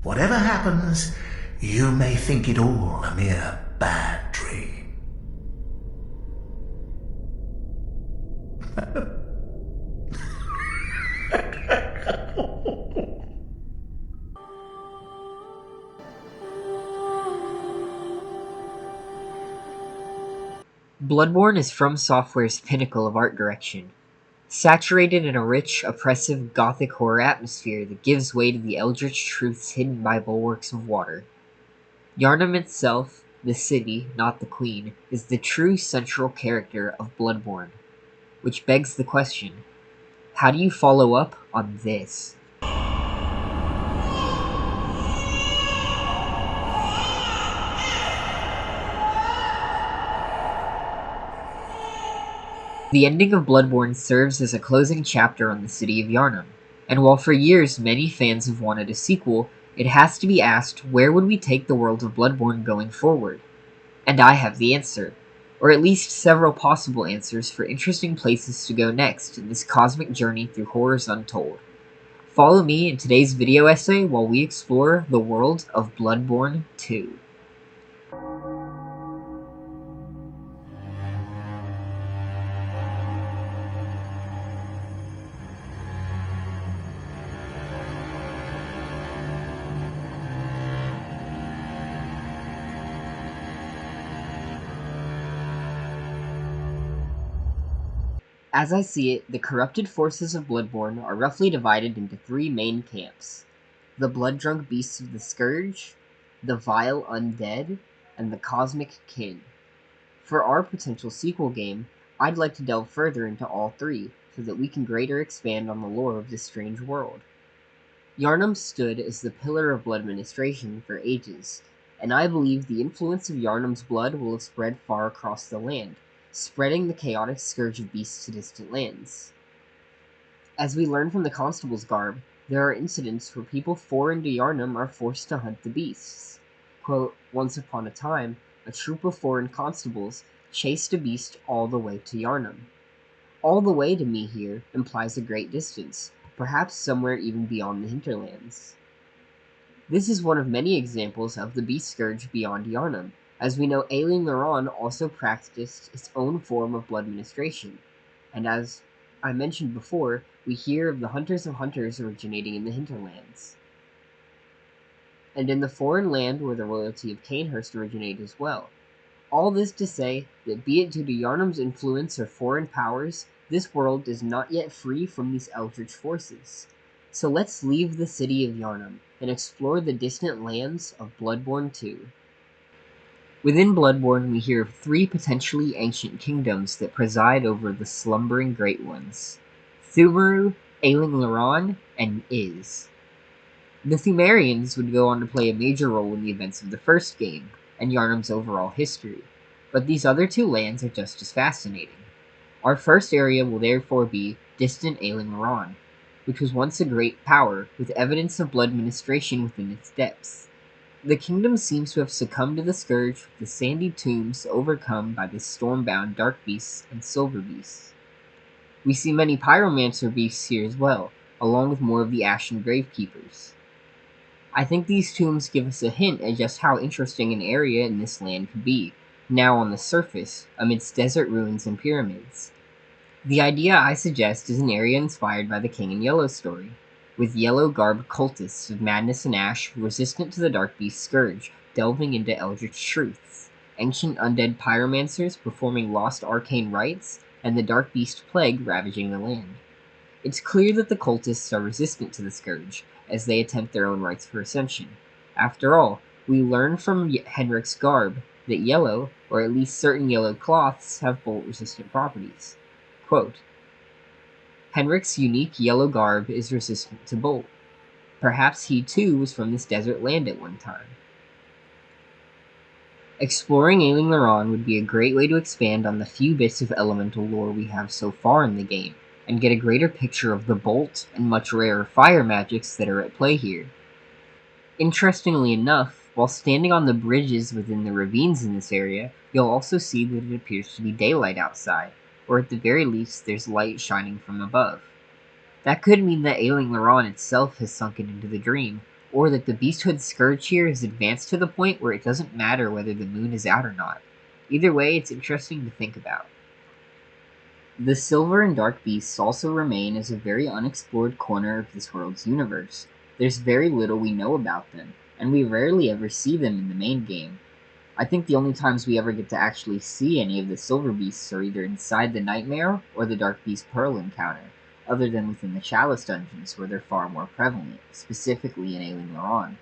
Whatever happens, you may think it all a mere bad dream. Bloodborne is From Software's pinnacle of art direction, saturated in a rich, oppressive, gothic horror atmosphere that gives way to the eldritch truths hidden by bulwarks of water. Yharnam itself, the city, not the queen, is the true central character of Bloodborne, which begs the question, how do you follow up on this? The ending of Bloodborne serves as a closing chapter on the city of Yharnam, and while for years many fans have wanted a sequel, it has to be asked, where would we take the world of Bloodborne going forward? And I have the answer, or at least several possible answers for interesting places to go next in this cosmic journey through horrors untold. Follow me in today's video essay while we explore the world of Bloodborne 2. As I see it, the corrupted forces of Bloodborne are roughly divided into three main camps: the blood-drunk beasts of the Scourge, the vile Undead, and the Cosmic Kin. For our potential sequel game, I'd like to delve further into all three, so that we can greater expand on the lore of this strange world. Yharnam stood as the pillar of blood administration for ages, and I believe the influence of Yharnam's blood will have spread far across the land, spreading the chaotic scourge of beasts to distant lands. As we learn from the constable's garb, there are incidents where people foreign to Yharnam are forced to hunt the beasts. Quote, once upon a time, a troop of foreign constables chased a beast all the way to Yharnam. All the way to me here implies a great distance, perhaps somewhere even beyond the Hinterlands. This is one of many examples of the beast scourge beyond Yharnam, as we know Ailing Loran also practiced its own form of blood administration, and as I mentioned before, we hear of the Hunters of Hunters originating in the Hinterlands. And in the foreign land where the royalty of Cainhurst originated as well. All this to say that be it due to Yharnam's influence or foreign powers, this world is not yet free from these eldritch forces. So let's leave the city of Yharnam and explore the distant lands of Bloodborne 2. Within Bloodborne, we hear of three potentially ancient kingdoms that preside over the slumbering Great Ones: Thumeru, Ailing Loran, and Iz. The Thumerians would go on to play a major role in the events of the first game, and Yharnam's overall history, but these other two lands are just as fascinating. Our first area will therefore be distant Ailing Loran, which was once a great power, with evidence of blood administration within its depths. The kingdom seems to have succumbed to the scourge, with the sandy tombs overcome by the storm-bound dark beasts and silver beasts. We see many pyromancer beasts here as well, along with more of the ashen gravekeepers. I think these tombs give us a hint at just how interesting an area in this land could be, now on the surface, amidst desert ruins and pyramids. The idea I suggest is an area inspired by the King in Yellow story, with yellow-garbed cultists of madness and ash resistant to the dark beast scourge, delving into eldritch truths, ancient undead pyromancers performing lost arcane rites, and the dark beast plague ravaging the land. It's clear that the cultists are resistant to the scourge, as they attempt their own rites for ascension. After all, we learn from Henrik's garb that yellow, or at least certain yellow cloths, have bolt-resistant properties. Quote, Henrik's unique yellow garb is resistant to bolt. Perhaps he too was from this desert land at one time. Exploring Ailing Loran would be a great way to expand on the few bits of elemental lore we have so far in the game, and get a greater picture of the bolt and much rarer fire magics that are at play here. Interestingly enough, while standing on the bridges within the ravines in this area, you'll also see that it appears to be daylight outside, or at the very least there's light shining from above. That could mean that Ailing Loran itself has sunken into the dream, or that the Beasthood Scourge here has advanced to the point where it doesn't matter whether the moon is out or not. Either way, it's interesting to think about. The Silver and Dark Beasts also remain as a very unexplored corner of this world's universe. There's very little we know about them, and we rarely ever see them in the main game. I think the only times we ever get to actually see any of the Silver Beasts are either inside the Nightmare or the Dark Beast Pearl encounter, other than within the Chalice dungeons where they're far more prevalent, specifically in Ailing Loran.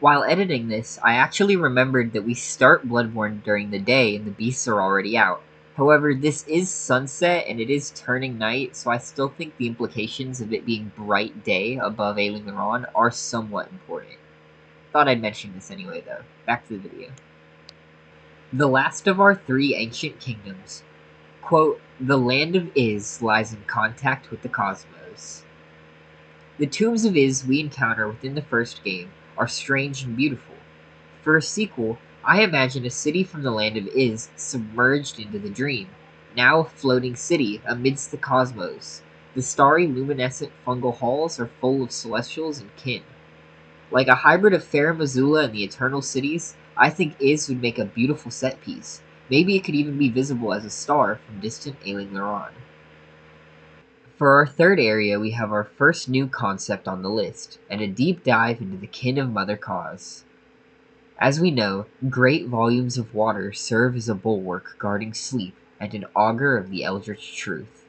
While editing this, I actually remembered that we start Bloodborne during the day and the beasts are already out. However, this is sunset and it is turning night, so I still think the implications of it being bright day above Ailing Loran are somewhat important. Thought I'd mention this anyway though. Back to the video. The last of our three ancient kingdoms. Quote, the land of Iz lies in contact with the cosmos. The tombs of Iz we encounter within the first game are strange and beautiful. For a sequel, I imagine a city from the land of Iz submerged into the dream, now a floating city amidst the cosmos. The starry luminescent fungal halls are full of celestials and kin. Like a hybrid of Fair Missoula and the Eternal Cities, I think Iz would make a beautiful set piece. Maybe it could even be visible as a star from distant Ailing Loran. For our third area, we have our first new concept on the list, and a deep dive into the kin of Mother Cause. As we know, great volumes of water serve as a bulwark guarding sleep and an augur of the Eldritch truth.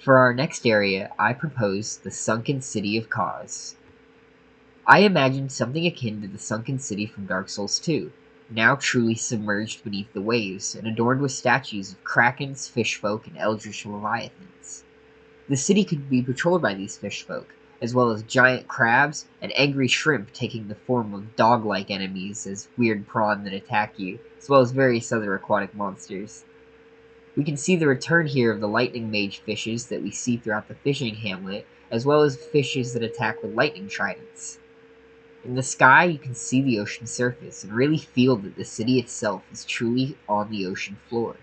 For our next area, I propose the Sunken City of Kos. I imagined something akin to the Sunken City from Dark Souls 2, now truly submerged beneath the waves and adorned with statues of krakens, fishfolk, and eldritch leviathans. The city could be patrolled by these fishfolk, as well as giant crabs and angry shrimp taking the form of dog-like enemies as weird prawn that attack you, as well as various other aquatic monsters. We can see the return here of the lightning mage fishes that we see throughout the fishing hamlet, as well as fishes that attack with lightning tridents. In the sky, you can see the ocean surface and really feel that the city itself is truly on the ocean floor.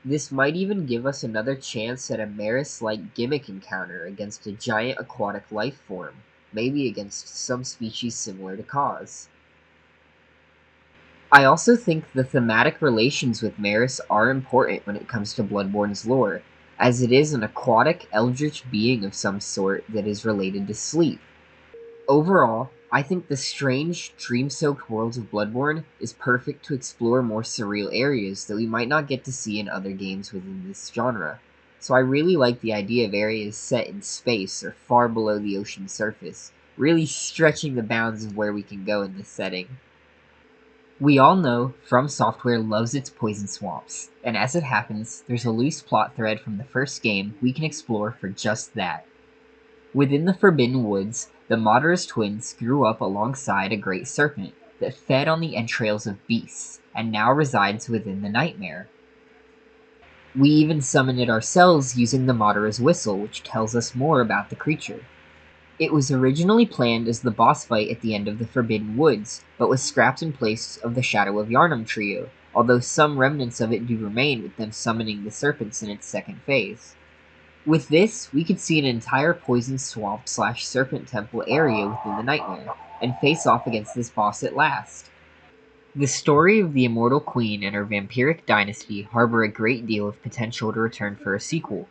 This might even give us another chance at a Maris-like gimmick encounter against a giant aquatic life form, maybe against some species similar to Kos. I also think the thematic relations with Maris are important when it comes to Bloodborne's lore, as it is an aquatic eldritch being of some sort that is related to sleep. Overall, I think the strange, dream-soaked world of Bloodborne is perfect to explore more surreal areas that we might not get to see in other games within this genre. So I really like the idea of areas set in space or far below the ocean's surface, really stretching the bounds of where we can go in this setting. We all know From Software loves its poison swamps, and as it happens, there's a loose plot thread from the first game we can explore for just that. Within the Forbidden Woods, the Madara's twins grew up alongside a great serpent that fed on the entrails of beasts, and now resides within the Nightmare. We even summon it ourselves using the Madara's whistle, which tells us more about the creature. It was originally planned as the boss fight at the end of the Forbidden Woods, but was scrapped in place of the Shadow of Yharnam trio, although some remnants of it do remain with them summoning the serpents in its second phase. With this, we could see an entire poison swamp / serpent temple area within the Nightmare, and face off against this boss at last. The story of the Immortal Queen and her vampiric dynasty harbor a great deal of potential to return for a sequel,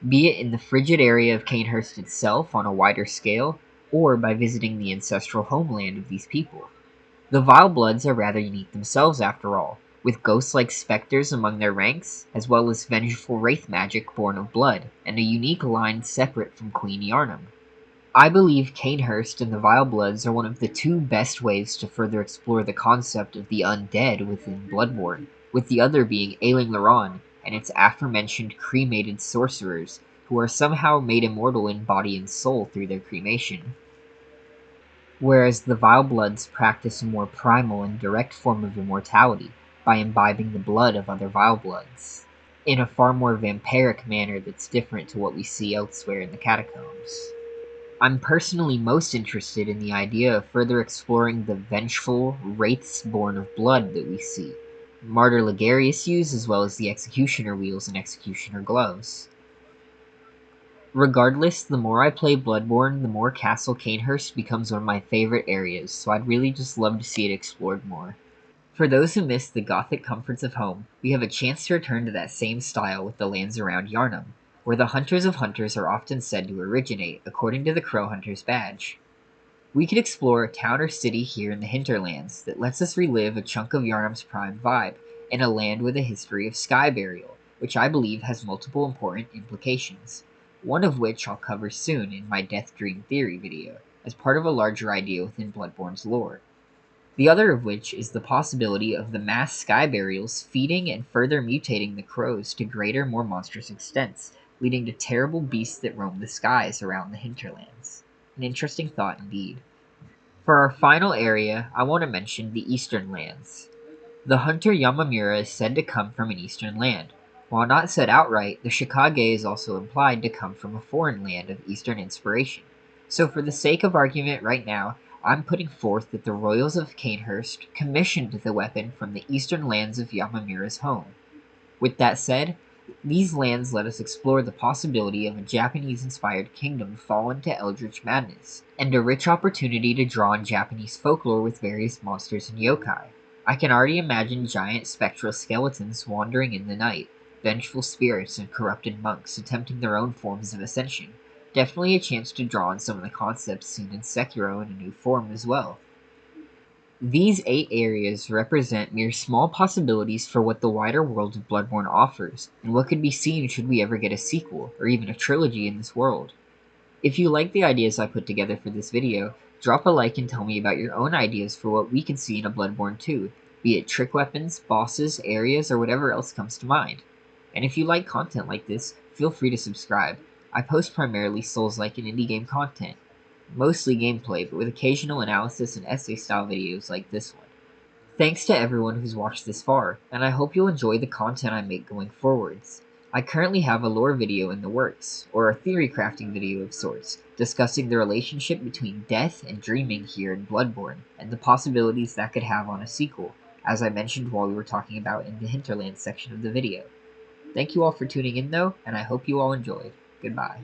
be it in the frigid area of Cainhurst itself on a wider scale, or by visiting the ancestral homeland of these people. The Vilebloods are rather unique themselves after all, with ghost-like specters among their ranks, as well as vengeful wraith magic born of blood, and a unique line separate from Queen Yharnam. I believe Cainhurst and the Vilebloods are one of the two best ways to further explore the concept of the undead within Bloodborne, with the other being Ailing Loran and its aforementioned cremated sorcerers, who are somehow made immortal in body and soul through their cremation. Whereas the Vilebloods practice a more primal and direct form of immortality by imbibing the blood of other Vilebloods, in a far more vampiric manner that's different to what we see elsewhere in the catacombs. I'm personally most interested in the idea of further exploring the vengeful wraiths born of blood that we see, Martyr Ligarius use as well as the Executioner wheels and Executioner gloves. Regardless, the more I play Bloodborne, the more Castle Cainhurst becomes one of my favorite areas, so I'd really just love to see it explored more. For those who miss the gothic comforts of home, we have a chance to return to that same style with the lands around Yharnam, where the Hunters of Hunters are often said to originate, according to the Crow Hunter's badge. We could explore a town or city here in the Hinterlands that lets us relive a chunk of Yharnam's prime vibe, in a land with a history of sky burial, which I believe has multiple important implications, one of which I'll cover soon in my Death Dream Theory video, as part of a larger idea within Bloodborne's lore. The other of which is the possibility of the mass sky burials feeding and further mutating the crows to greater, more monstrous extents, leading to terrible beasts that roam the skies around the Hinterlands. An interesting thought indeed. For our final area, I want to mention the Eastern Lands. The hunter Yamamura is said to come from an eastern land. While not said outright, the Shikage is also implied to come from a foreign land of eastern inspiration. So for the sake of argument right now, I'm putting forth that the royals of Cainhurst commissioned the weapon from the eastern lands of Yamamura's home. With that said, these lands let us explore the possibility of a Japanese-inspired kingdom fallen to eldritch madness, and a rich opportunity to draw on Japanese folklore with various monsters and yokai. I can already imagine giant spectral skeletons wandering in the night, vengeful spirits and corrupted monks attempting their own forms of ascension. Definitely a chance to draw on some of the concepts seen in Sekiro in a new form as well. These 8 areas represent mere small possibilities for what the wider world of Bloodborne offers, and what could be seen should we ever get a sequel, or even a trilogy in this world. If you like the ideas I put together for this video, drop a like and tell me about your own ideas for what we could see in a Bloodborne 2, be it trick weapons, bosses, areas, or whatever else comes to mind. And if you like content like this, feel free to subscribe. I post primarily Souls-like and indie game content. Mostly gameplay, but with occasional analysis and essay-style videos like this one. Thanks to everyone who's watched this far, and I hope you'll enjoy the content I make going forwards. I currently have a lore video in the works, or a theory crafting video of sorts, discussing the relationship between death and dreaming here in Bloodborne, and the possibilities that could have on a sequel, as I mentioned while we were talking about in the Hinterlands section of the video. Thank you all for tuning in though, and I hope you all enjoyed. Goodbye.